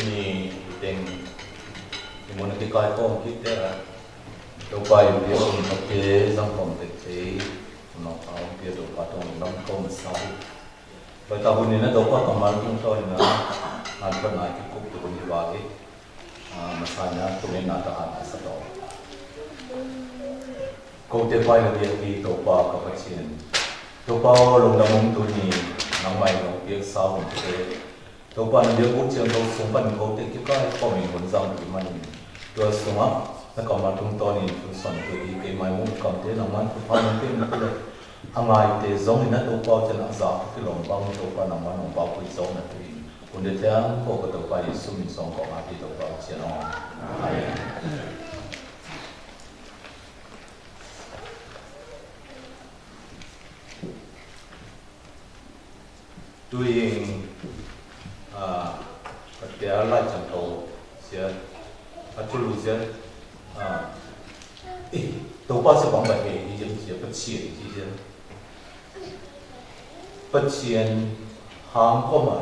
ni teng mon ke kai ko ki te to pai bi on ke zang kom te che no pa bi to pa tong nam ko ma sa ba ta bu ni na to pa ka mar tung to na an pa na ki ku to ni ba ke ma sa na to ni na ta an sa to ko te pai la bi ki to pa ka pa chen to pa lo na mong tu ni nang mai no ke sa hon te to pa na dia ku chen to sung pan ko te ki kai ko mi mon zang ki man to sung a na ka ma tung to ni tu son tu i ke mai mong kam te na man ku pa na te na ku angai te zong ina to pa chen a za ki long bang to pa na man ong pa ku zong na tu kun de tiang ko ko to pa i sum song ko ma ti to pa chen no doing there are lights and all here actually here都把是往北已经是不钱这些不钱行过嘛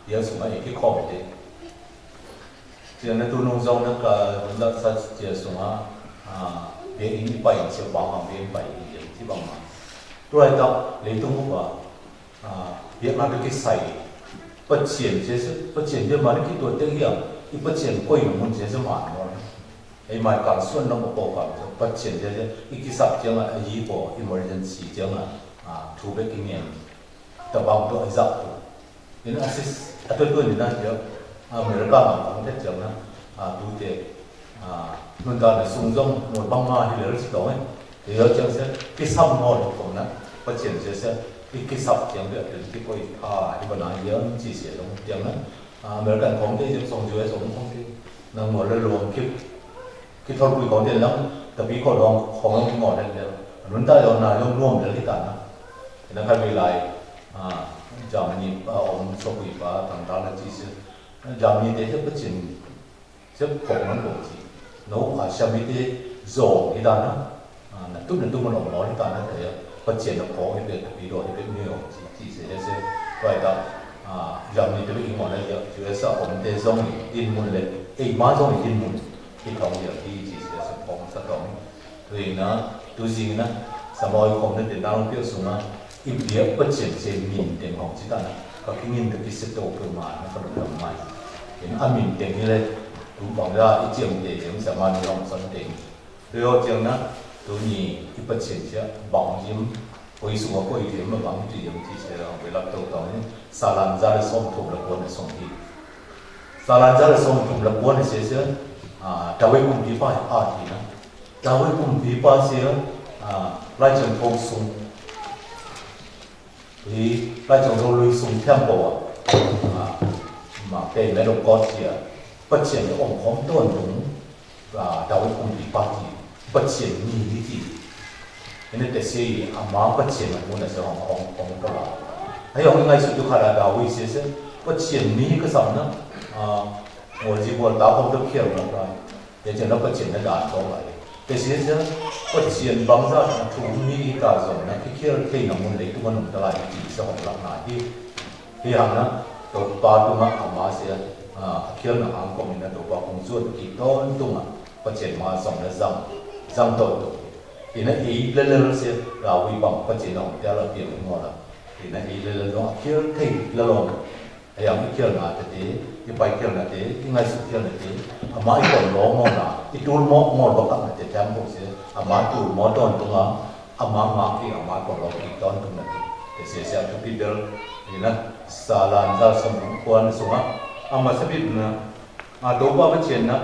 有什么也可以考的这样的都弄上那个那啥这什么别人一百些往行别人百一点基本嘛ด้วยต่อเลยต้องบอกว่าเรียกมาเป็นกิจใส่ปัจเจียนเชื่อปัจเจียนเยอะมาในที่ตัวเตี้ยอีปัจเจียนก็ยังมันเชื่อหมาเนาะไอ้หมายการส่วนน้องบอกว่าปัจเจียนเชื่ออีกิจสับจังอ่ะยี่ปอ emergency จังอ่ะทูเบกิเนียนแต่บางตัวไอ้จับตัวนี่นะสิตัวนี้นะเดี๋ยวอเมริกาของประเทศจังนะดูเด็กมันการส่งจงหมดบางมาที่เหลือสิต่อไหมเดี๋ยวจังเสียที่ซ้ำหมดผมนะปัจเจียนเสียที่ซับจังเดือดที่ก็อีกที่บ้านเยอะจีเสียลงจังนั้นเหมือนกันของที่จะส่งช่วยส่งของที่นั่งหมดแล้วรวมคิดทอดคุยของเดียวแล้วแต่พี่ก็ลองของที่หมดแล้วเดียวนุ่นได้เราหน้าร่วมเดี๋ยวที่กันนะนะครับเวลาจามีองค์ชกุยป้าต่างๆนั่นจีเสียจามีเดี๋ยวปัจเจียนเสียของนั้นหมดจีโน้อาชามีเดี๋ยวโซ่ที่ด้านนั้นตุ้มมันออกร้อนที่ตานั้นเลยปัจเจกของที่เป็นวิโรที่เป็นเนื้อที่เสียเสียก็ไอ้ตายามนี้จะเป็นอีกหมดเลยเยอะจุดเสาผมเตะส่งดินมุนเลยไอ้มาส่งดินมุนที่เขาเยอะที่ที่เสียสมองสะท้อนตัวเองนะตัวจริงนะสมองผมเนี่ยเป็นดาวเพียวสูงนะอีเดียปัจเจกเซมินเต็มของที่ตานะก็ขึ้นยินแต่พิเศษโตขึ้นมาแล้วก็ทำใหม่เห็นอามินเต็มนี่เลยดูบอกว่าไอ้เจียมเต็มสามารถลองสอนเต็มโดยเอาเจียมนะตัวนี้一不钱些网银，为什么会有么网银这些啊？为了做到呢，沙兰扎的送土了过的送地，沙兰扎的送土了过的些大卫公批发题呢，大卫公批发些来成风送，来成都类送天宝嘛被没有搞起啊，不钱的往红端中大卫公批发题。ปัจเจียนมีวิธีนี่แต่เสียมาปัจเจียนมันน่ะเสียของตลาดให้เอาง่ายสุดทุกขนาดเราวิเศษปัจเจียนมีก็สำนะหัวจีบตาผมต้องเขียวนะครัเดี๋ยวจะนับปัจเจียนในด่านต่อไปแต่เสียปัจเจียนบางส่วนถูกมีการส่งนะที่เขียวที่หนังมันเล็กทุกคนตลาดจีเสียของหลังหน้าที่หางนะตัวปลาตัวมาเอามาเสียเขียวหนังหางก็มีนะตัวปลาคงส่วนกี่ต้นตัวปัจเจียนมาส่งแล้วจังโตทีนั้นอีเรื่องเสียเราวิบังปัจจัยน้องแต่เราเปลี่ยนหมดละทีนั้นอีเรื่องน้องเกี่ยวที่เราลงอย่างที่เกี่ยวนาแต่ที่ไปเกี่ยวนาแต่ที่ไงสุดเกี่ยวนาแต่อามาอีกคนร้องมองนะอีตูนมองบักกันแต่แถมพวกเสียอามาตูนมอต้นตรงนั้นอามาที่อามาคนร้องอีกต้นตรงนั้นแต่เสียทุกปีเดียวนี่นะสาลานจะสมควรสมอามาสักปีนะตัวบ้าปัจจัยนะ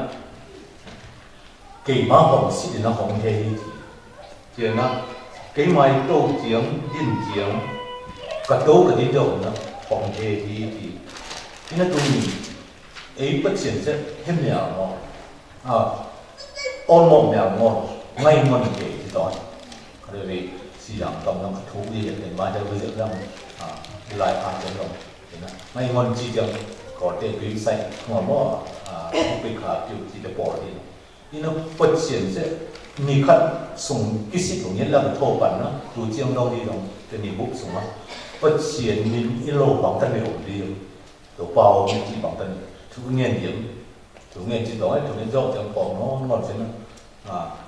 กี่มาของสิ่งนั้นของเฮียเจ้านะกี่มาโตเจียงดินเจียงกระโตกระดิ่งเจ้านะของเฮียที่นั่นตรงนี้ไอ้ปัจจัยจะเห็นอย่างเนาะอ่อนมองอย่างเนาะไม่มันเกี่ยที่ตอนก็เลยสิ่งกำลังทุกข์ที่เห็นมาจะเรื่องหลายอันจะลงเห็นนะไม่มันจีจังก่อนเตะไปใส่หัวหม้อไปขาดอยู่ที่จะปอดนี่นี่นะปัจจัยจะมีขั้นส่งกิจตรงนี้เราโทรกันนะดูเจียงเราดีตรงจะมีบุกส่งมาปัจจัยมีอิโลของท่านไม่หมดดี โ tổ bao mình chỉ bằng tận chú nghe điểm chú nghe chỉ nói chú nghe rõ chẳng còn nó ngon thế nào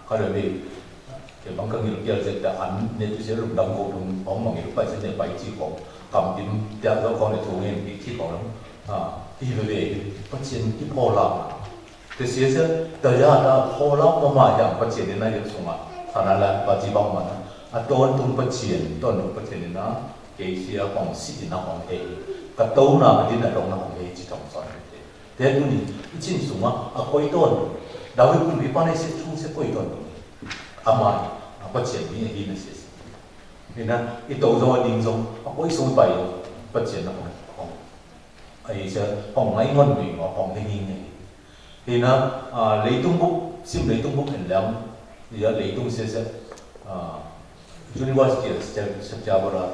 có đời vì cái bằng cái nghiệp kia sẽ ăn nên chú sẽ lục đâm cổ đúng bóng bằng nghiệp phải sẽ để bảy chỉ còn cầm điểm đẹp đó con để chú nghe bị chỉ còn lắm thì về phát triển cái phô làm thì sẽ tới giờ là phô làm mà dạng phát triển đến nay được xong thành ra là và chỉ bằng mà tôn tung phát triển đến nó cái gì bằng sĩ nó bằng hệ cái tấu nào cái gì là đồng nó bằng hệ chỉ trong son thế tôi nhìn chính xuống quay tôn đào cũng bị ban này sẽ thu sẽ quay tôn mà phát triển như thế này sẽ nên là cái tấu rồi đình giống quay xuống bảy phát triển nó bằng ấy sẽ bằng ngay ngon vị mà bằng cái gì này thì nó lấy tung bút xin lấy tung bút hình lắm thì lấy tung sẽ university sẽ cho vào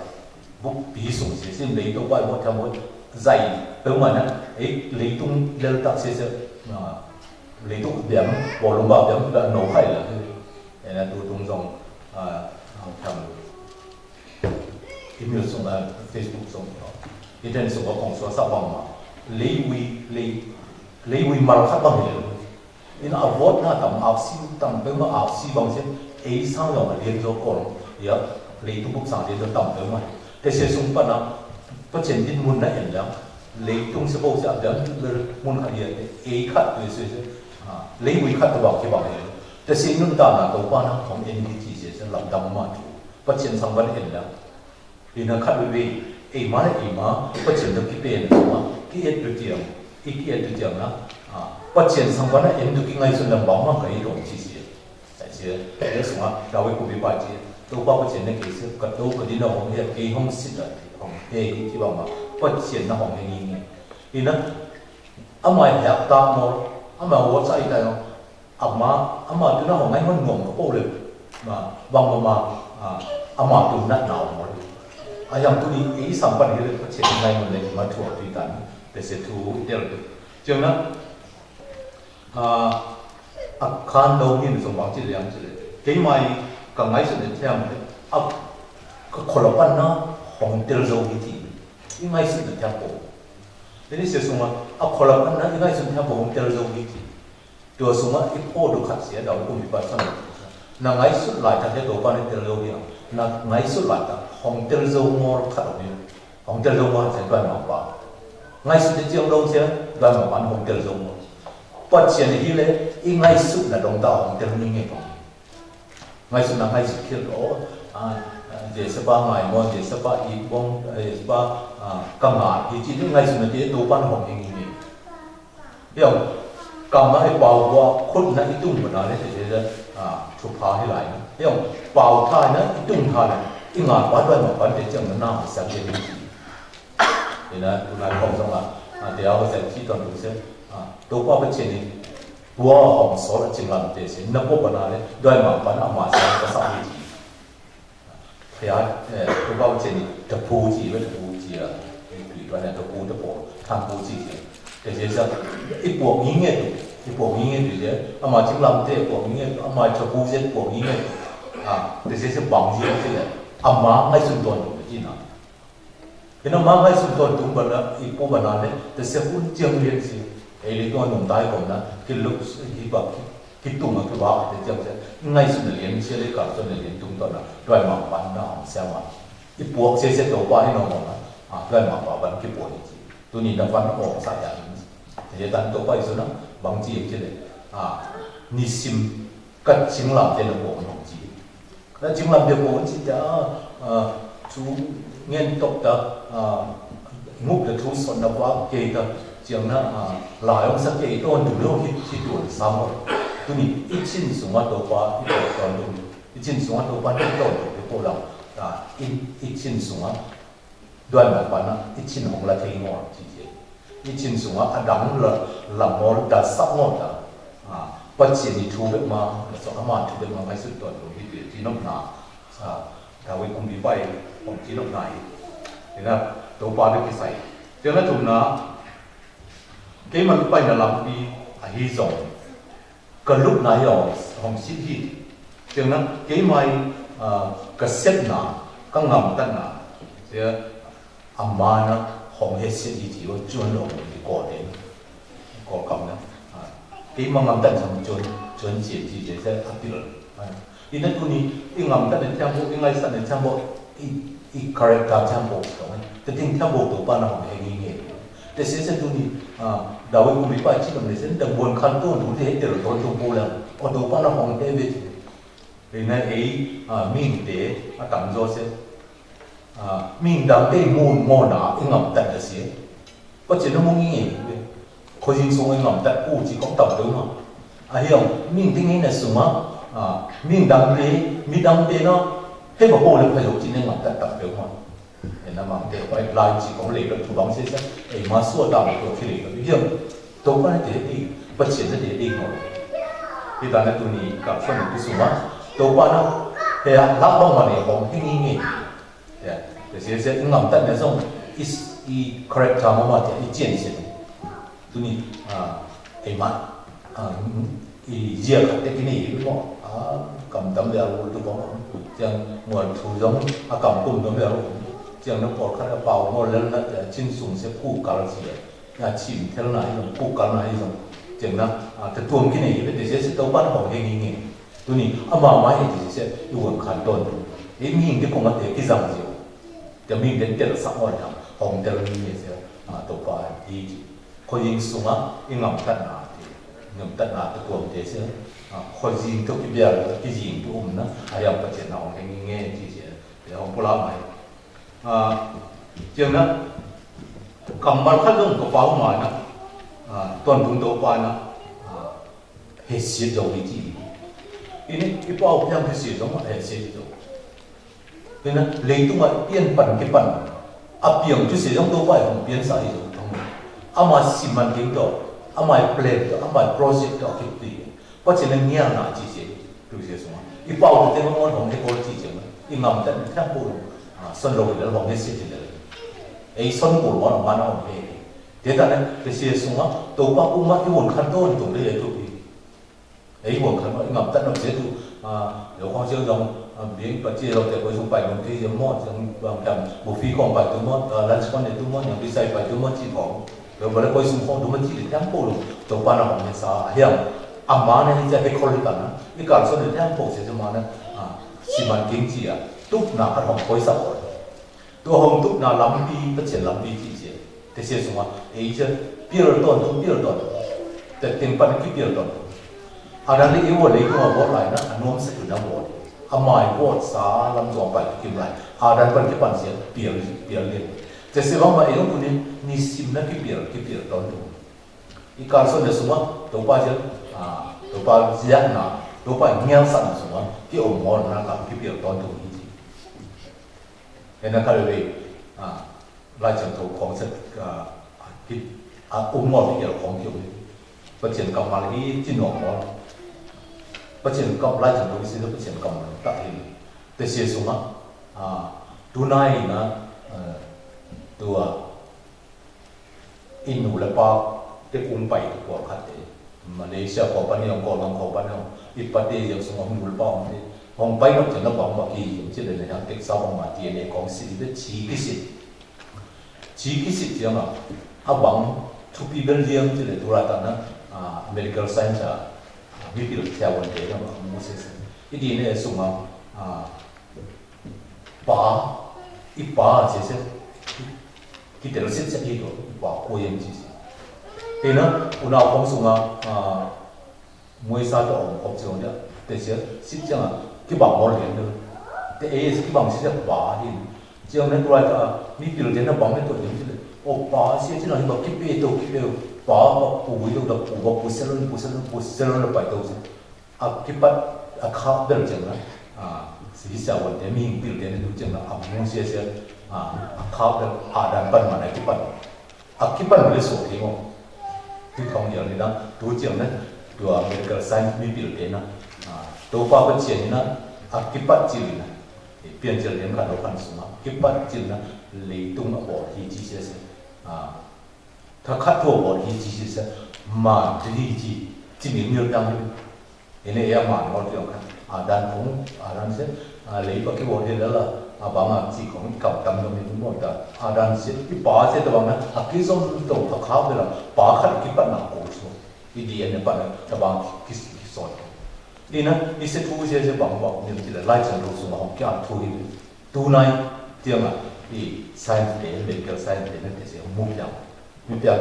bút bí sủng sẽ xin lấy tung bài một tham một dạy tới mà nó ấy lấy tung lên tập sẽ lấy tung điểm bỏ lồng vào điểm đã nấu hay là thế là tôi tung dòng tham email xong là Facebook xong internet xong có phòng số sao bằng mà lấy quy mà khác bằng gì nên là vote na tầm áp xí tầm tới mà áp xí bằng thế ấy sao rồi mà liên cho con giờ lấy tung bút sáng liên cho tầm tới mà thế sẽ xung quanh nó phát triển đến muốn này hiện lắm lấy tung sẽ bao giờ đến muốn cái gì ấy khác từ xưa lấy quy khác từ bằng cái bằng này thế sẽ nâng cao là đầu quan nó không nên chỉ sẽ làm đầm mà phát triển sang vấn hiện lắm thì nó khác vì ấy mà phát triển được cái tiền mà cái hiện được tiền cái hiện được tiền đó phát triển sang vấn em được cái ngay xuân làm bóng mà cái đồng chỉ sẽ tại chứ cái số đầu cái cũng bị bài chứ tôi bao phát triển cái sự cắt đầu cái đi nào không hiện cái không xịn rồi không hề cái chỉ bảo mà phát triển nó không hề gì thì nó mà hẹp ta mà hỗ trợ cái đó mà tôi nó không ngay hơn ngồng có được mà bằng mà tôi nát nào mà yang tôi đi ý sang vấn cái phát triển ngay mình lấy mà thua tùy tận để sẽ thu được cho nên khan đâu nhìn dùng bằng chỉ liang chỉ cái mai càng ngày sẽ theo cái khổ lộc ăn nó không tiêu dầu gì thì cái ngày sẽ theo bộ thế nên sẽ dùng khổ lộc ăn nó cái ngày sẽ theo bộ không tiêu dầu gì thìตัวสมมติที่พ่อดูขัดเสียดาวกุมพิบัติสั่งนั่งไงสุดหลายทางที่ตัวป้าในเตลโลเบียนั่งไงสุดหลายทางห้องเตลโลมอร์ขัดออกเนี่ยห้องเตลโลมอร์เสียด้วยหมาป่าไงสุดที่เจียงลงเสียด้วยหมาป่าห้องเตลโลมอร์ปัจเจียนที่เลยอีไงสุดน่ะดวงตาห้องเตลนี่ไงป่ะไงสุดนั่งไงสุดเขียวโอ้เดี๋ยวสปาไงมอเดี๋ยวสปาอีกวงสปากังหาที่จริงไงสุดนั่นที่ตัวป้าห้องเองนี่เดี๋ยวcầm nó hay bào qua khuôn nó ít tung của nó đấy thì sẽ chụp phá hay lại thấy không bào thai nó ít tung thai này ít ngàn quá đoan mà quán để chẳng nó nào sáng chế gì thì nó lại không xong là thì áo sẽ chỉ toàn đủ sẽ tôi qua bên trên thì qua hỏng số là chừng làm để sẽ nâng bốc vào nó đấy đoan mà quán ở ngoài sẽ có sao gì thì tôi qua bên trên thì tập phù chỉ với tập phù chỉ là tùy đoan này tập phù tham phù chỉ cái gì sao ít buộc nghĩ nghe ít buộc nghĩ nghe thì thế mà chính làm thế buộc nghĩ nghe mà cho phụ giết buộc nghĩ nghe thì sẽ bằng gì thế này mà ngay xuân tuần được gì nào cái nó mà ngay xuân tuần cũng vẫn là ít buộc vẫn là đấy thì sẽ cũng chiang liên gì cái lý do nồng tay của nó cái lúc cái bậc cái tung ở cái bát thì chiang sẽ ngay xuân liên sẽ lấy cả xuân liên tung tuần là đoài mỏng bắn nó xem mà ít buộc sẽ tổ qua hay nó mà đoài mỏng bảo bắn cái buộc gì tôi nhìn đang văn cổ sai à thì tan tổ bay số đó bằng gì chứ đấy ni sim cắt chính làm thế là bộ nó gì đó chính làm việc bộ chỉ đã chú nghiên tộc đó ngục là thu son đó quá kề đó chẳng là lại ông sắc kề tôn đủ lâu khi tuổi sáu rồi tôi nhìn ít chín xuống mắt tổ quá ít tuổi còn đủ ít chín xuống mắt tổ quá ít tuổi cái bộ lòng ít chín xuống mắt đoàn một bạn ít chín hồng là thấy ngon chỉ ít chín xuống mắt đắng là làm món đã sắp ngon đã bắt chuyện đi thu được mà sau đó mà thu được mà ngay suốt tuần rồi đi tuyển chỉ nông nà thảo với cùng đi bay cùng chỉ nông này thì là tôi qua được cái sải cho nên chúng nó cái mà bay là làm đi hy vọng cái lúc này rồi không xin hi cho nên cái mai cái xét nà cái ngầm tân nà thì mà nó hong hết sự gì đó chuyên lòng thì có cầm đó cái mà ngắm tận trong chuyên chỉ sẽ áp được ini tu ni ingam ta den tempo ingai sa den tempo I character tempo so te ting tempo to pa na hong he nge te se tu ni da we ku bi pa chi kam le sen da bon khan to tu te te ro to po la o to pa na hong he ve re na min te tam zo se min dam te mun mo na ingam ta de se có chuyện nó muốn nghe có gì xong anh làm tại u chỉ có tập đúng không hiểu mình tiếng nghe là sung á mình đam mê nó hết một bộ lực phải dùng chỉ nên làm tại tập đúng không nên là mà để phải lại chỉ có lấy được chủ động sẽ mà xua tạo được khi lấy được hiểu tôi có thể đi bất chiến để đi rồi vì ta nói tôi nghĩ cảm xúc cái sung á tôi qua nó thì lắp bông mà này không hay nghe để sẽ làm tại này xong I correct mà thì I建设tu ni mà I giờ cái này đúng không cầm tấm đeo tu bóng chẳng nguồn thu giống cầm cùng tấm đeo chẳng nó bỏ cái bao ngồi lên là trên sùng sẽ cụ cả là gì đấy chìm theo này giống cụ cả này giống chẳng nó thì tuồng cái này thì sẽ tấu bắt họ hay nghe tu ni mà máy thì sẽ dùng khăn tôn ý nhìn cái công cái dòng gì thì mình đến tiền xã hội nào hong tel ni se to pa di ko yin sunga ingam tan na ti ngam tan na to ko te se ko jin to ki bia ki jin to na ayam pa chen na hong nge ti se de hong pula mai chừng na kam mal kha dong ko pa ma na ton tung to pa na he si jo wi ji ini ki pa o pyang ki si jo ma he si jo nên lấy tung mà biến bản cái bản biển就使用多块红边啥一种通嘛西曼听到plan 到project 到去对或者能念哪几些比如说什么一包的这个我红的过几件嘛一啱得听不顺路的红的事情的顺路我蛮好的แต่ตอนนั้น这些什么多把我们一问看到懂的也就我看到啱得那些都有方向中biển bạch chia rồi thì có dùng bài một cái giống món giống bằng cầm một phi còn bài tụi món lunch con này tụi món những cái sai bài tụi món chỉ còn rồi vừa có dùng phong tụi món chỉ để thêm bổ tụi bạn nào cũng sao hiểu mà này thì cái khó khăn đó cái cảm xúc để thêm bổ sẽ cho mà này chỉ mà kinh chỉ tụt nào cũng không sao tụi không tụt nào lắm đi bất triển lắm đi chỉ gì thế sẽ dùng chứ biết rồi để tiền bạc cái biết rồi đang lấy yếu lấy cái mà bỏ lại nó anh muốn sẽ tự nó bỏ mai bột xá làm gió bài kim lại đang còn cái bản diện biển liền thế sẽ vắng mà yếu của ni sim nó cái biển đó luôn cái cảm xúc là什么都把这都把人都把念上什么cái ổn mòn nó làm cái biển đó luôn ý nên là cái này lại chẳng thấuของsẽ cái ổn mòn cái biểnของkiểu và chuyện cầm mà cái chuyện nhỏ bất chiến cộng lại chẳng đối với bất chiến cộng tại hình để xây xuống tu này na tua inu là ba để cùng bảy của khách đấy Malaysia có bao nhiêu có lòng có bao nhiêu ít bắt đi giống xuống inu là ba thì hong bảy nó chẳng nó bằng mà kỳ chỉ là những cái sao bằng mà tiền để có sự để chỉ cái sự chứ mà bằng thu phí bên riêng chỉ là tu ra tận medical science biết được theo vấn đề là muốn sẽ cái gì này sung ba sẽ cái điều sẽ đi rồi ba cố gắng gì thế nó u nào không sung mỗi sao đó học trường đó để sẽ chẳng cái bằng môn liền nữa thế cái bằng sẽ ba đi cho nên tôi là biết được thế nó bằng cái tuổi như thế ba sẽ chỉ là những cái bê tô ba bùi đâu là bùi sẽ luôn là bài đâu chứ cái bắt khao đơn giản là sĩ sao vấn đề mình biết đến nó chẳng là muốn sẽ khao đơn đàn bắt mà này cái bắt là số thì không cái không nhiều thì đó đối tượng đấy đối medical science mình biết đến nó đối qua vấn đề nó cái bắt chỉ là biến trở nên cả đồ ăn xuống cái bắt chỉ là lấy tung ở bỏ thì chỉ sẽ他看透我的其实是满的一句，证明没有当面，因为也满我这样看。đàn cũng đàn sẽ lấy vào cái bộ thì đó là bằng chỉ có cầm cầm trong những món đó đàn sẽ cái bá sẽ đó bằng cái giống đồ khác khác là bá khác cái bản nào cũng số cái gì này bản là bằng cái số đi nè đi sẽ thu sẽ bằng như thế là lại chẳng đủ số mà cái thu đi tu này tiếng đi science để medical science để nó sẽ mua biểu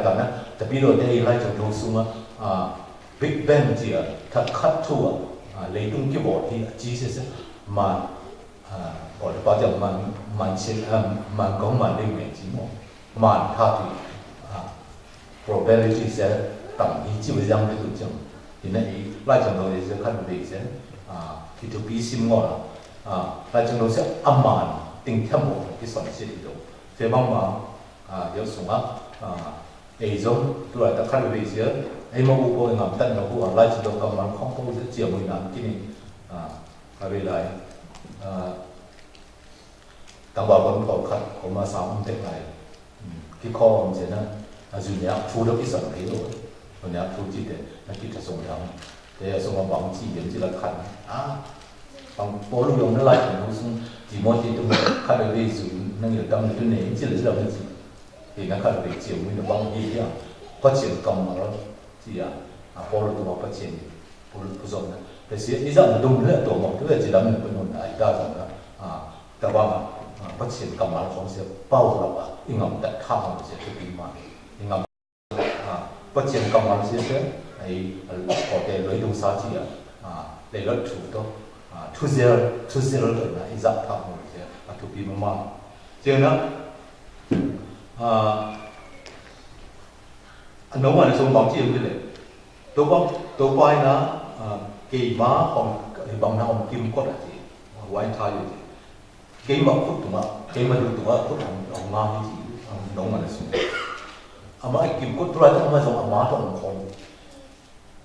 cái nè tapi rồi đây lại chẳng đủ số mà Big Bang gì thật khát thua lấy tung cái bộ thì chỉ sẽ mà gọi là bao giờ mà có mà lên miệng chỉ một mà thà thì probability sẽ tăng ý chí với rằng cái tụi chồng thì này lại trong đó sẽ khát về sẽ thì tụi bí sim ngỏ lại trong đó sẽ âm màn tình tham bộ cái sản xuất được thế bằng mà yếu sung ấy giống tôi đã khát về sẽ ấy mà u coi ngắm tận nó u lại trong đó cầm mà không có sẽ chiều mình làm cái này về lại tăng bảo vẫn còn khát có mà sao không thể lại cái kho ông sẽ nó dù nhá thu được cái sản phẩm rồi còn nhá thu chỉ để nó kỹ thuật dùng thằng để dùng vào bằng chỉ điểm chỉ là khát bằng bố lưu dùng nó lại thì nó chỉ muốn chỉ tung khát được đi dù năng lượng tâm cái này chỉ là cái gì thì nó khát được chiều mình được bằng gì nhá phát triển cầm mà nó thì bố lưu dùng phát triển bố lưu dùng này để sẽ ý rằng đúng là tổ mộng tức là chỉ làm được cái nền đại đa rằng là các bạn phát triển cầm mà không sẽ bao lọc in ngầm đặt khăm mà sẽ thực hiện mà in ngầm phát triển cầm mà sẽ ấy có thể lấy đồng xã chỉ để lấy chủ đó thu zero rồi là ý rằng khăm mà sẽ thực hiện mà cho nên nếu mà số bằng chỉ như thế tôi quay nó cái má ông bằng nào ông kim có là gì, white tie gì, cái mà phút tụi cái mà được tụi phút ông má gì, ông nông mà là gì, mà cái kim có tụi nó mà dùng má tụi ông không,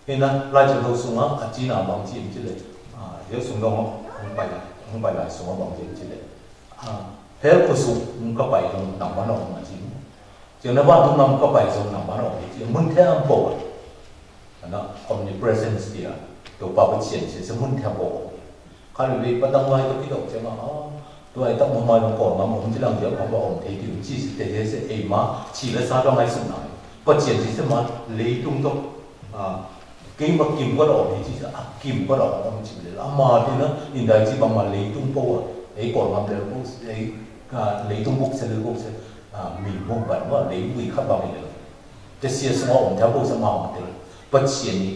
nên là lại trong đầu xuống chỉ là bằng chỉ chứ đấy, nếu xuống đâu không phải là xuống bằng chỉ chứ đấy, hết có xuống có phải dùng nằm bán ông mà chỉ, cho nên bạn tụi nó có phải dùng nằm bán ông thì chỉ muốn theo ông bộ, nó omnipresence gìตัวปาปเชียนเสียสมุนแถวโบข้าดูดีปะตังไว้ตัวที่ดอกเจ้ามาตัวไอ้ตั้งมาไม่ลงก่อนมาผมที่หลังเดียวของว่าองค์เทติวจีเตเสเอมาชีละซาต้องให้สุนัยปะเชียนที่สมาเลยตุ้งต้องกิมมากิมก็ดอกที่จีกิมก็ดอกองค์จีเลยละมาที่นะอินได้จีบางมาเลยตุ้งโป้ไอ้ก่อนมาเดี๋ยวพวกไอ้เลยตุ้งบุกเสร็จพวกเสร็จมีมุกแบบว่าเลยวิ่งขับมาเลยจะเสียสมองแถวพวกสมองเดียวปะเชียนนี่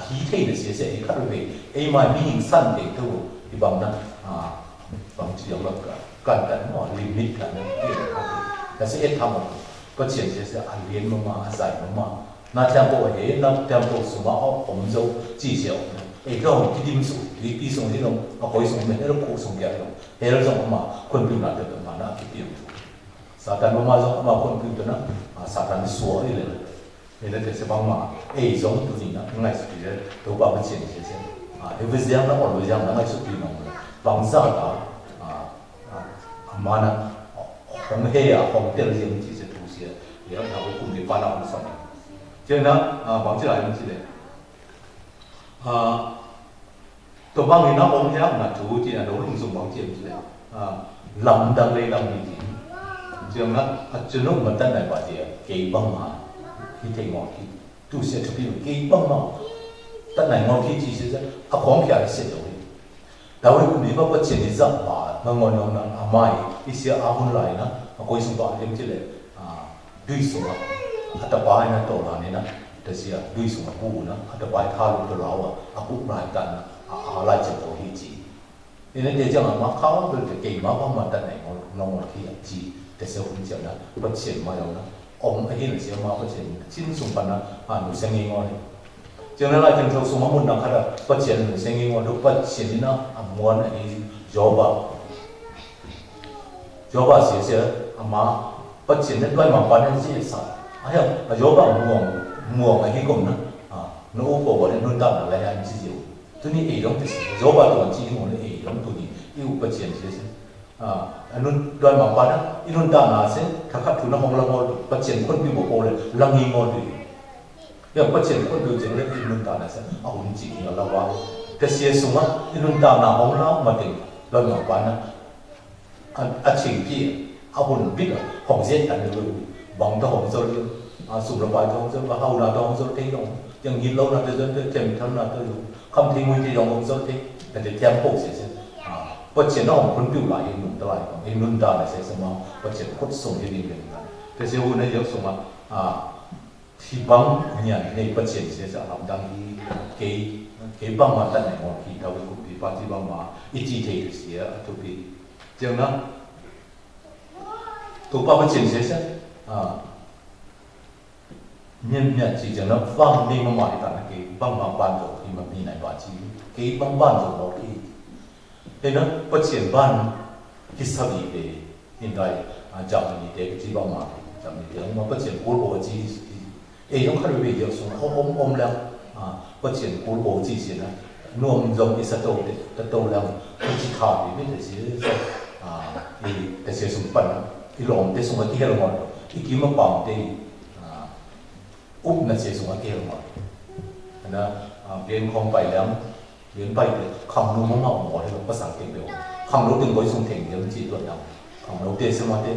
ฮีเทนเสียเสียข้ารู้ไหมไอ้มามีหิงสั้นเด็กตัวที่บางนั้นบางทีเราการกันว่าลิมิตกันนั่นเองแต่เสียทำก็เฉียนเสียเสียเรียนมาอาศัยมาน่าจะบอกว่าเฮ้ยน่าจะบอกสมมติว่าผมจะจีเสียวไอ้ก็ที่ดิมสุดที่ส่งที่เราเอาคอยส่งเนี่ยเราคู่ส่งแก่เราเฮ้ยเราส่งมาคนพิมพ์น่าจะเป็นมาหน้าที่เดียวสาธารณมาส่งมาคนพิมพ์นะสาธารณสวยเลยนี่เราจะเสพมาไอ้สองตัวนี้นะง่ายสุดเลยตัวบ้าเป็นเชียนเชียนเอวิเซียนนะว่าเอวิเซียนนะง่ายสุดที่น้องเลยบางสัปดาห์มานะผมเฮียผมเตลเซียนที่จะถูกเสียเดี๋ยวเราคุมที่ปานาผมสั่งเจ้านะบางทีอะไรมันสิเลยตัวบางทีนะผมเฮียนะถูกที่นะเราลงส่งบางทีมันสิเลยลำดังเลยลำดีเจ้านะจุดนู้นมันตั้งไหนบ้างเดียวเกี่ยบางมาที่เทงอที่ตู้เสียทุกที่กี่บ้างมาตั้งไหนงอที่จีเสียของแค่เสียตัวแต่ว่าคุณมีว่าปัจจัยจับมาบางงอนนั้นไม่ที่เสียอาหุ่นไหลนะก็ยิ่งตัวเลี้ยงที่เลยด้วยสมอัตบายนะตัวนั้นนะแต่เสียด้วยสมกูนะอัตบายท่าลุตัวเรากูรายกันอะไรจะตัวที่จีนี่นั่นเดี๋ยวจะมาเขาเป็นเกี่ยมาว่ามันตั้งไหนงอนที่จีแต่เสียหุ่นเจ้านะปัจจัยมาแล้วนะông ấy là siapa apa sih, cinta sumpah anu sengi ngoni. Jangan lagi yang terus semua munda kada pacien sengi ngoni, pacien ini amuan ini joba sih ama pacien itu dua mampan yang sih sah. Ayo joba muang ini kom na, nu boleh nunda lah yang sih jauh. Tu ni dong tu joba tu kan sih ngoni dong tu ni, itu pacien sih. Anun doi mang pada inun ta na se thakha thuna hong langol pacien kon bi bo le langi ngol du ya pacien kon du jeng le inun ta na se a hun ji ni la wa แต่เสียสูงอ่ะที่รุ่นดาวนาของเรามาถึงเราหนักกว่านะอันสิ่งที่เอาหุ่นปิดของเส้นกันเลยบางตัวของโซลสูงระบายของโซลว่าเขาหน้าตัวของโซลที่ตรงยังยินเราหน้าตัวโซลที่เต็มทั้งหน้าตัวอยู่คำที่มือที่ของโซลที่แต่จะเทียมพวกเสียเพราะเช่นน้องคนผิวหลายหนุ่มตลาดของรุ่นดาวเนี่ยเสียสมองเพราะเช่นคนส่งที่ดีเหมือนกันแต่เสียหุ่นเนี่ยเยอะส่งมาที่บางเนี่ยในเพราะเช่นเสียสารดังที่เก็บบางมาตั้งแต่หัวที่เราไปคุยปาที่บางมาอีจีเทียเสียทุกปีจังนะตัวป้าเป็นเช่นเสียใช่เนี่ยจีจังนะฟังนี่มาหมายถึงเก็บบางบ้านเราที่มันมีในบ้านจีเก็บบางบ้านเราเราที่เห็นนะเป็นเช่นบ้านที่สบีเดนี่ได้จำนี่เด็กจีบางมาจำนี่เด็กมันเป็นเช่นกูรู้ว่าจียังขัดวิเดียวส่งเขาอมแล้วเป็นเช่นกูรู้ว่าจีเสียนะนุ่มจงอิสระโตแล้วที่ขาดไม่ได้เสียแต่เสียสมบัติที่หลงแต่สมบัติที่เราหมดที่กินมาปั่นที่อุ้มนั่นเสียสมบัติที่เราหมดนะเรียนคงไปแล้วเรียนไปคำนู้นมั่งหมดให้เราภาษาเก่งเดียวคำนู้นถึงไปส่งถึงเดี๋ยวจีตัวเราคำนู้นเดี๋ยวสมบัติ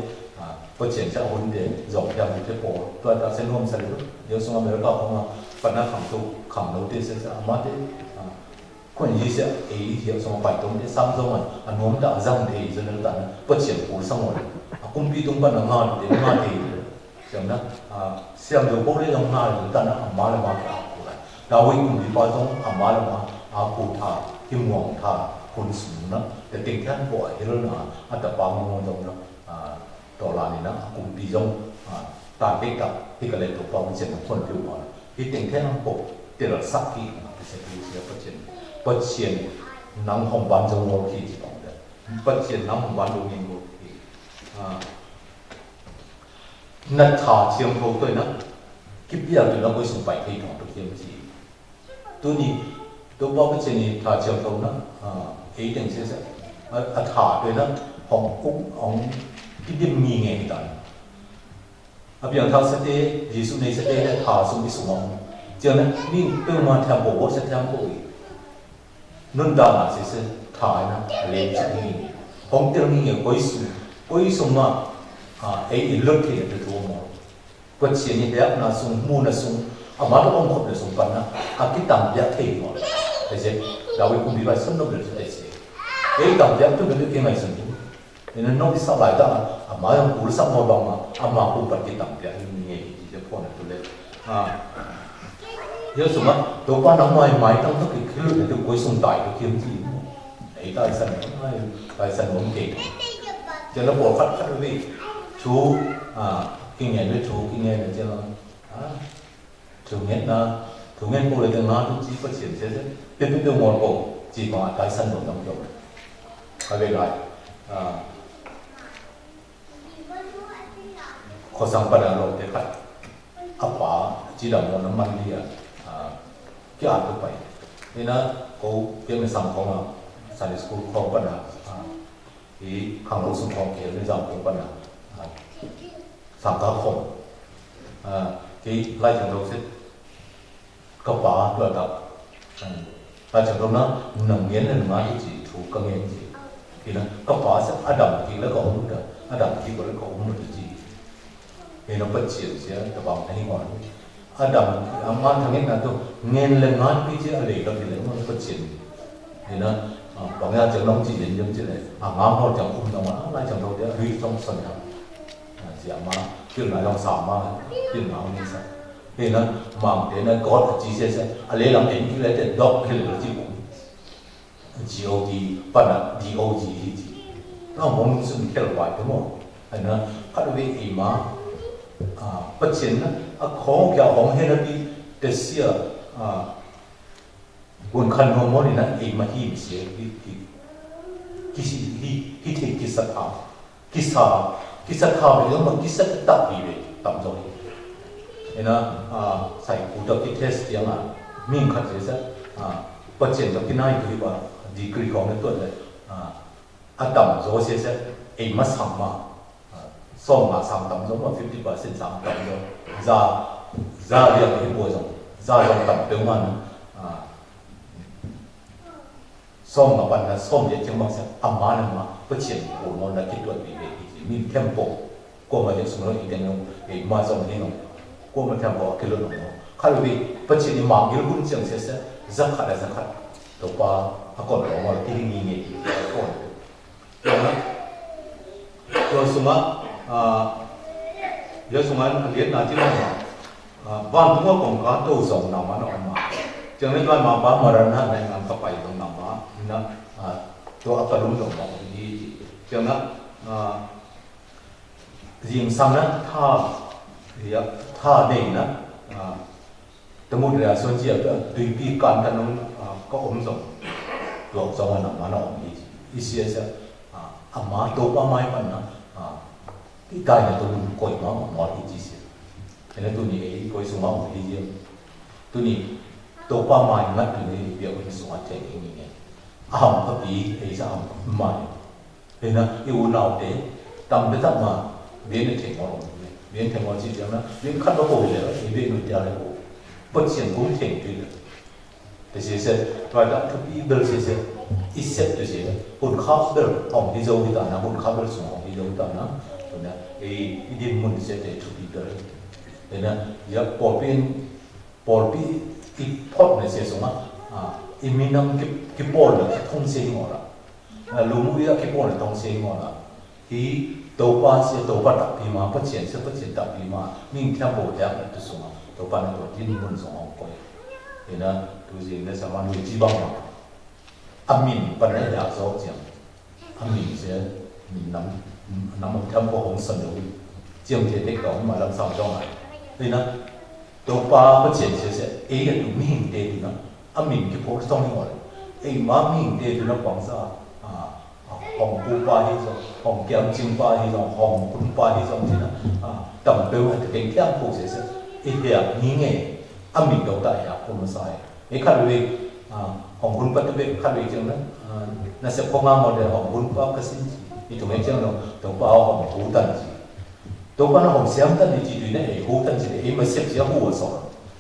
ก็เฉียนจะหุ่นเดี๋ยวจบยังไม่ได้พอตัวเราเส้นรวมสรุปเดี๋ยวสมมติเราเข้ามาปัญหาคำนู้นคำนู้นเดี๋ยวเส้นจะมาเดี๋ยวคนยี่สิบเดียวสมมติไปตรงนี้ซ้ำซ้ำอันนู้นจะจังเดียวจะนั่นแต่ก็เฉียนกูสมมติกุมพีตรงบ้านงานเดี๋ยวงานที่เช่นนั้นเสียงเดี๋ยวพวกนี้งานเดี๋ยวแต่นั้นมาเลยมาอะไรเราวิ่งกุมพีไปตรงมาเลยมาปูท่าที่มองท่าคนสูงนะแต่ติ่งแค่บ่อยเรื่องนะอัตปามงงตรงนะต่อลานี่นะกุมพีตรงตาเด็กกับที่กระเลยตัวปอมเช่นคนผิวอ่อนที่ติ่งแค่นั้นปุ๊บเดี๋ยวเราสักทีเป็นเสียเสียประเช่นประเช่นน้ำหอมบานจงโมกีที่บอกเลยประเช่นน้ำหอมบานดูมิงโมกีนัทธาเชียงโพด้วยนะคิดอย่างที่เราไปส่งไปที่ของตัวเทียมจีตัวนี้ตัวบอกว่าเช่นนี้ธาเชียงโพนะอย่างเช่นอัฐาด้วยนะของกุ้งของที่ดิมมีไงกันอย่างทางสเตย์ยิสุในสเตย์เนี่ยธาสมิสุมองเจ้านั้นนี่เป็นมาแทนบอกว่าจะแทนบอกนุ่นดามาเสียธานะเลี้ยงจะนี่ของเจ้านี่เนี่ยก้อยสุมาเลือกที่จะตัวมอก็เชียนนี่เดียบน่าส่งมูน่าส่งมาต้ององค์ขบเลยส่งกันนะคิดตามเดียบที่มอแต่เจ้าเราไปคุมดีไปสนุกเลยจะได้เสียตามเดียบตัวเป็นเรื่องไม่สนุกเนี่ยน้องที่สบายตามาอย่างกูรู้สักมอบ้างมาคุมปฏิตามเดียบนี่ไงที่จะพูดนั่นตัวเล็กเยอะสุดมั้ยตัวป้าน้องไม่ต้องต้องคิดเรื่องเดี๋ยวก้อยส่งตายตัวเทียมจีตายสันผมเก่งจะระบบคัดวิchú kinh nghiệm với chú kinh nghiệm là chưa chú nghe cô lấy tiếng nói cũng chỉ phát triển thế biết được một bộ chỉ có cái sân của tổng thống hay về lại khó sang bắt đầu rồi để khách áp phá chỉ là một năm ăn đi cái ăn được vậy nên là cô cái mình sang không à sang school không bắt đầu thì hàng lô xuống không kia nên rằng cũng bắt đầuสามตาคมที่ไล่จากเราเสร็จก็ป่าด้วยกับไล่จากเรานะหนังเงี้ยนมาที่จีถูกกังเงี้ยจีที่นั่นก็ป่าเสร็จอดัมที่แล้วก็อุ้มเด้ออดัมที่ก็แล้วก็อุ้มเลยจีเห็นเราเปิดเสียงเสียแต่บางทีก่อนอดัมอามันทางนี้นะตัวเงี้ยเลยงานพี่เจ้าอะไรก็ที่แล้วมันเปิดเสียงเห็นนะบางอย่างจากน้องจีเย็นยังจีเลยงานเขาจากอุ้มตรงนั้นไล่จากเราเดี๋ยวรีบต้องสนใจเสียมาขึ้นมาลองสามมาขึ้นมาวันนี้สักเห็นนะมังเดี๋ยวนั้นกอดจีเสียอะไรเราเห็นที่เลยแต่ดอกขึ้นเลยจีบุ๋ม GOD ปั้นอะ DOG จีเรามองซึ่งเท่าไหร่ทั้งหมดเห็นนะคัดเวทีมาปัจจุบันนะของแกของเฮนรี่เดเซียบุญคันของมันนี่นะมาที่เสียที่ที่สัตว์กิจข่าวเรื่องมันกิจตัดดีเลยต่ำจอยเห็นนะใส่กูตะกิเทสยังมิ่งขัดเสียปัจเจนตะกินายคือว่าดีกรีของในตัวเลยต่ำจอยเสียมาสั่งมาส่งมาสั่งต่ำจอยมา50%สั่งต่ำจอยจะเรียกให้บัวจงจะต่ำเต็มมัน som ma ban na som je chang bang sa amma na ma pa chen ko mo na ki to bi be mi tempo ko ma je sum lo i den no e ma zong ni no ko ma tempo ke lo no kha lo bi pa chen ni ma gil gun chang se sa zakhat to pa a ko lo ma ti ni ni ko na to suma giờ sung anh biết là chỉ là văn cũng có cùng có tu song nào mà nó mà cho nên là mà ba mà ra này làm các bài trong nào mà nó tôi phải đúng rồi thì cho nó riêng sang đó tha này nó tụi mình là số chia tùy bị can thân nó có ổn rồi rồi sau này mà nó thì ý sẽ mà tôi ba mai mà nó cái cái này tôi coi nó mà thì gì thế nên tôi nghĩ coi xuống máu thì gì tôi nghĩ tôi ba mai ngắt từ đây biểu hiện xuống hết cái gì này hợp lý hay sao mai thế nên yêu nào thế tâm cái tâm mà biến được thành món biến thành món gì chứ nó biến khát nó bồi rồi thì biến được ra lại bồi bất triển cũng thành được thế thì rồi đó thực ý đời sẽ ít xếp được gì hồn khát đời hồng đi dâu đi tận nó hồn khát đời xuống hồng đi dâu tận nó cái điểm muốn sẽ để chụp đi tới, thế nên giờ bỏ đi cái pot này sẽ xuống mình nắm cái pot là cái thông sinh ngõ là lúc bây giờ cái pot là thông sinh ngõ là thì đầu ba đặc biệt mà phát triển đặc biệt mà mình theo bộ đẹp là tôi xuống đầu ba này tôi tin muốn xuống học coi, thế nên tôi gì là sao mà người chỉ bằng mà mình bản来là rõ ràng mình sẽ mình nắm một tempo hồng sân rồi, chiêm thiệt đấy đó mà làm sao cho lại, nên là đầu ba phát triển sẽ ấy là tụi mình để tụi nó, mình cái phố trong này ấy mà mình để tụi nó quảng ra, hồng cu ba hay rồi, hồng kem chim ba hay rồi, hồng cún ba hay rồi thì nó, tầm đều là cái tempo sẽ ấy là nghĩ nghe, mình đầu tại là không sai, ấy khác với hồng cún bắt được khác với chừng đó, nó sẽ không ngang một để hồng cún ba cái gì thì tụi mình chẳng đâu tụi bao hồng hú tần gì tụi bao nó hồng sáng tần thì chỉ tụi nó ấy hú tần gì đấy mà xếp xếp hú ở sọ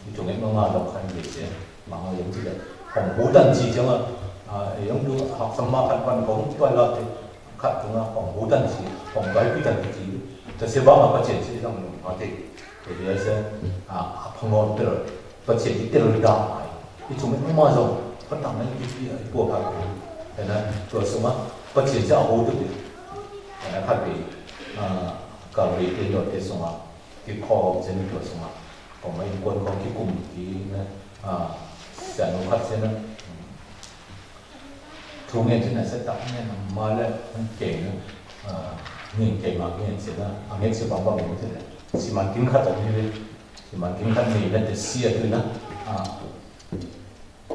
thì tụi mình nó đâu khai việc gì mà họ giống gì đấy hồng hú tần gì chẳng là giống như học xong mà phần phần cũng coi là thì khát cũng là hồng hú tần gì hồng cái tần gì thì sẽ bao mà phát triển sẽ trong họ thì bây giờ sẽ phong ngôn từ phát triển từ từ đào lại thì tụi mình cũng mà rồi phát triển cái buộc phải thế nên rồi xong mà phát triển sẽ hú được khác biệt cả về cái luật thế xong cái kho trên cái xong còn mấy quân có cái cùng cái sản xuất phát triển thu nghe trên này sẽ tạo nên mà lại kể nhìn kể mà nghe sẽ là nghe sẽ bằng như thế này chỉ mà kính khát tổng như thế chỉ mà kính khát này là để xia thôi nè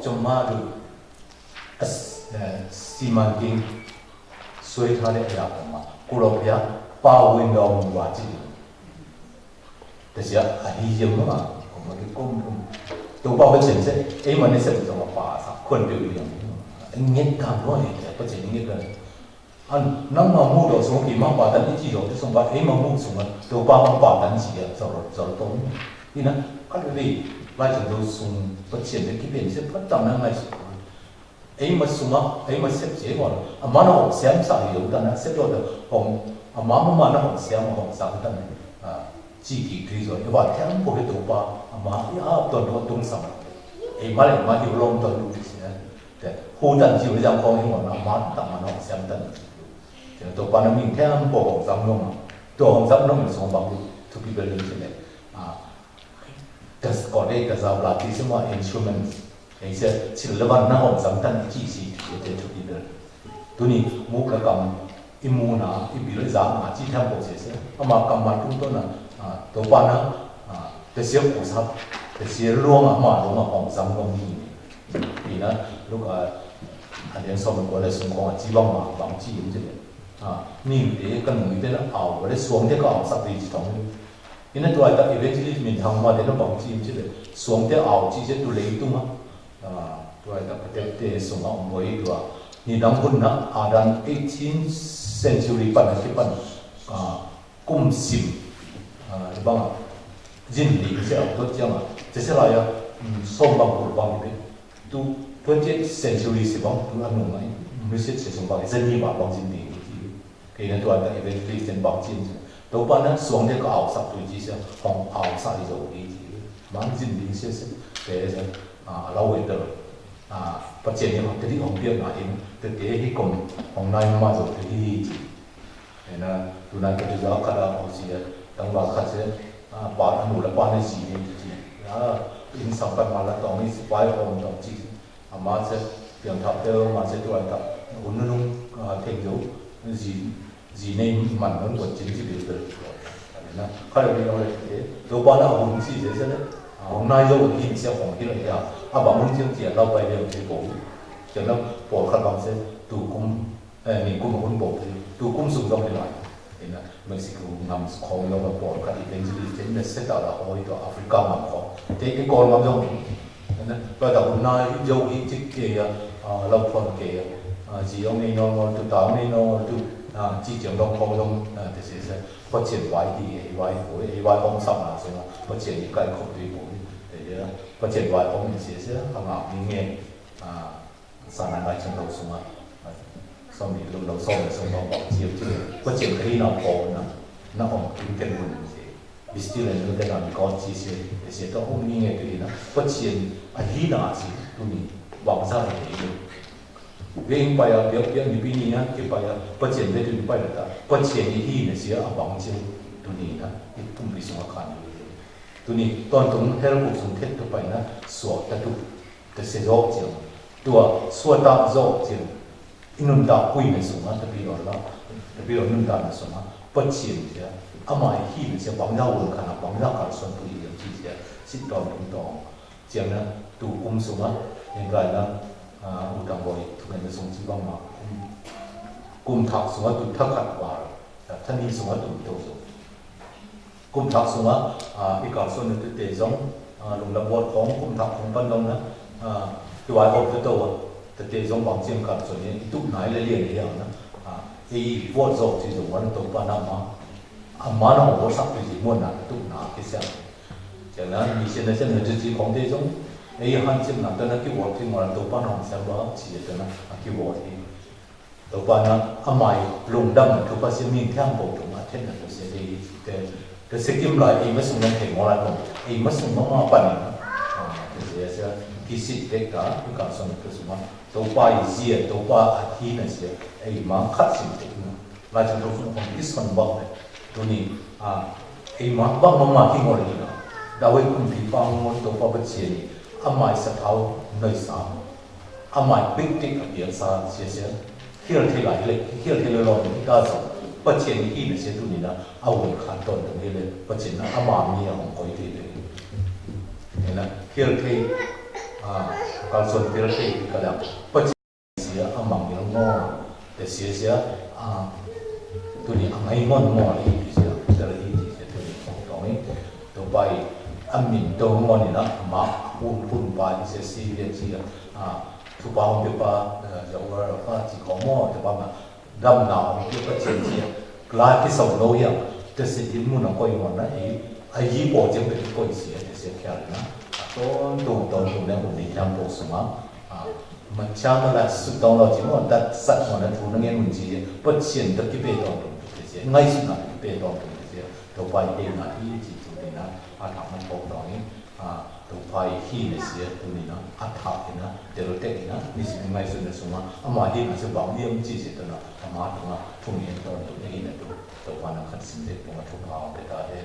trong mà được xi măng kính xuôi thả để làm mà cô đâu phải bao nguyên đâu mà quá chứ thế chứ hi dâm mà còn mà cái công tôi bao cái chuyện sẽ ấy mà nó sẽ bị trong phá sao quên được liền anh nghe cảm nói thì có chuyện như thế anh nắm mà mua đồ xuống thì mang bảo tần cái gì rồi tôi xong bảo ấy mà mua xuống tôi bao mang bảo tần gì rồi tôi thì nó các cái gì vai trò tôi xuống phát triển cái biển sẽ phát triển năng này ấy mà suma ấy mà xếp chế mà mà nó học xem sao hiểu ta nó xếp rồi hồng mà nó học xem mà học sao ta này chỉ kỳ tuy rồi và theo một cái tổ ba mà tuần nó tung sao ấy mà lại mà hiểu lòng tuần luôn thì hồ tần chỉ là con ấy mà nó tặng mà nó học xem tần thì tổ ba nó mình theo bộ học giang nông tổ học giang nông là số bằng to be better như thế này có đây cái giáo là cái gì mà instruments ấy sẽ chỉ là văn năng học giảm tăng chỉ gì để cho đi được, tôi nghĩ mua cái cầm imu na ibi lấy giảm mà chỉ theo bộ sẽ mà cầm mặt chúng tôi là tôi ban nó để xếp cụ sắp để xếp luôn mà luôn mà học giảm công gì thì nó lúc anh em sau mình gọi là xuống con chỉ bằng chỉ như thế nhìn để cái người thế nó ảo và để xuống thế có ảo sắp đi chỉ trong nên là tôi đã eventually mình thằng mà để nó bằng chỉ như thế xuống thế ảo chỉ sẽ tôi lấy tung á tôi đã bắt đầu xuống ông mới rồi nhìn đóng quân đó dan 18th century pan cái pan cung sim bằng dinh lý sẽ ở tốt chăng à thế sẽ là sông bằng của bằng cái tu 20th century si bang tu anu ngai music se sung bang zeni ba bang jin ding ji ke na tu ata eventually sen bang jin to pa na suang de ka au sak tu ji se hong au sa li zo ji mang jin ding se se pe se a lao we de pa chen ni hong ti hong pia na in te te hi kom hong nai ma zo te hi ji na tu na ka ju ka da au si tang ba kha se ba anu la ba na ji ni ji in sang pa ma la tong ni pai hom tong ji mà sẽ tiền thập tiêu mà sẽ tuổi thập uốn nung thành dấu gì nên mặn hơn của chính trị biểu tượng là khai được điều này thế tôi bảo là hùng gì thế chứ đấy hôm nay dấu hình sẽ hùng cái này à bảo muốn chương trình lâu bay đều thế bổ cho nó bổ khát vọng sẽ tụ cung mình cung muốn bổ thì tụ cung dùng trong cái này thì là Mexico nằm khó nó mà bổ cái eventually thế là sẽ tạo ra hồi đó Africa mà khó thế cái con làm giống và đầu nay dấu ý chức kề lâu phần kề chỉ ông này nó từ tám này nó từ chỉ trường đông không đông thì sẽ phát triển vài thì vài khối vài ông sắm là sẽ phát triển những cái không tùy khối để phát triển vài ông thì sẽ hàng ngàn những nghe sản năng lại trong đầu xuống xong thì lúc đầu xong rồi xong nó bảo chiếu chứ phát triển cái nào khó nó không kinh tế luôn vì still là những cái nào có chi sẽ có hôm nay nghe cái nó phát triển hi na si tu ni wang sa ni ve in pa ya bia ni bi ni na ke pa ya pa chen de tu pa la ta pa chen ni hi na si a wang chen tu ni na ni tum bi so khan tu ni ton tum hel ku sum thet tu pa na so ta tu te se zo chen tu a so ta zo chen inun da kui na so ma ta bi lo la ta bi lo nun da na so ma pa chen ya amai hi na se wang da wo khan wang da ka so tu ni ji ya sit ton tum to chen na tu sung á hiện tại là utang boy tu kan sung chi bang ma thak sung á tu thak khat wa thân đi sung á tu to so thak sung á cái cả số này tu te giống lùng lâm bột khong thak khong ban đông á cái vài hộp tu to te giống bằng chiêm cả số này tu nãy là liền liền á cái vót dọc chỉ dùngวันtu pa na ma nó có sắc cái gì muốn là tu na cái sao cho nên mình现在只ของ这种哎，汉字那等那给我听完，豆瓣上什么写的呢？给我听，豆瓣呢，买龙灯，豆瓣是明天播的嘛，天天都写的是今来，哎，没送人听我来讲，哎，没送我嘛办呢，就是其实这个，你讲说那个什么，豆瓣一些，豆瓣那些，哎，蛮客气的，那就都是一算包的，都你哎，蛮帮听我的呢，那为คุณพี่ฟังมัน豆瓣不接你。amai sa thau noi sa amai big tik apia sa sia hial the lai le lo ni ta so pa chen hi ne se tu ni na awon khan ton ni le pa chen na ama mi hong koi ti le na hial the kal son hial the ka la pa chen sia amang mi ngo te sia tu ni angai mon mo ni sia ta le hi sia tu ni to ni to bai amin to mo ni na ma un ba se si le chi tu ba hong pe pa ja wa pa chi ko mo te ba ma dam na hong pe pa chen chi kla ki so lo ya te se tin mu na ko i mo na ai yi bo jem pe ko i si te se kya na to ne ho ni tam bo su ma ma cha ma la su dong lo ji mo da sat mo na tu na nge mun ji pa chen de ki pe dong te se ngai su na ki pe dong te se to ba i na i ji tu ni na a thang man bo dong ni tu pai hi ne sia tu ni na a tha ina de ro te ina ni si mai su ne su ma ama hi ma se bang liam chi se ta na ama tu na tu ni to tu ni na tu to pa na khat sin de tu ma tu pa pe ta de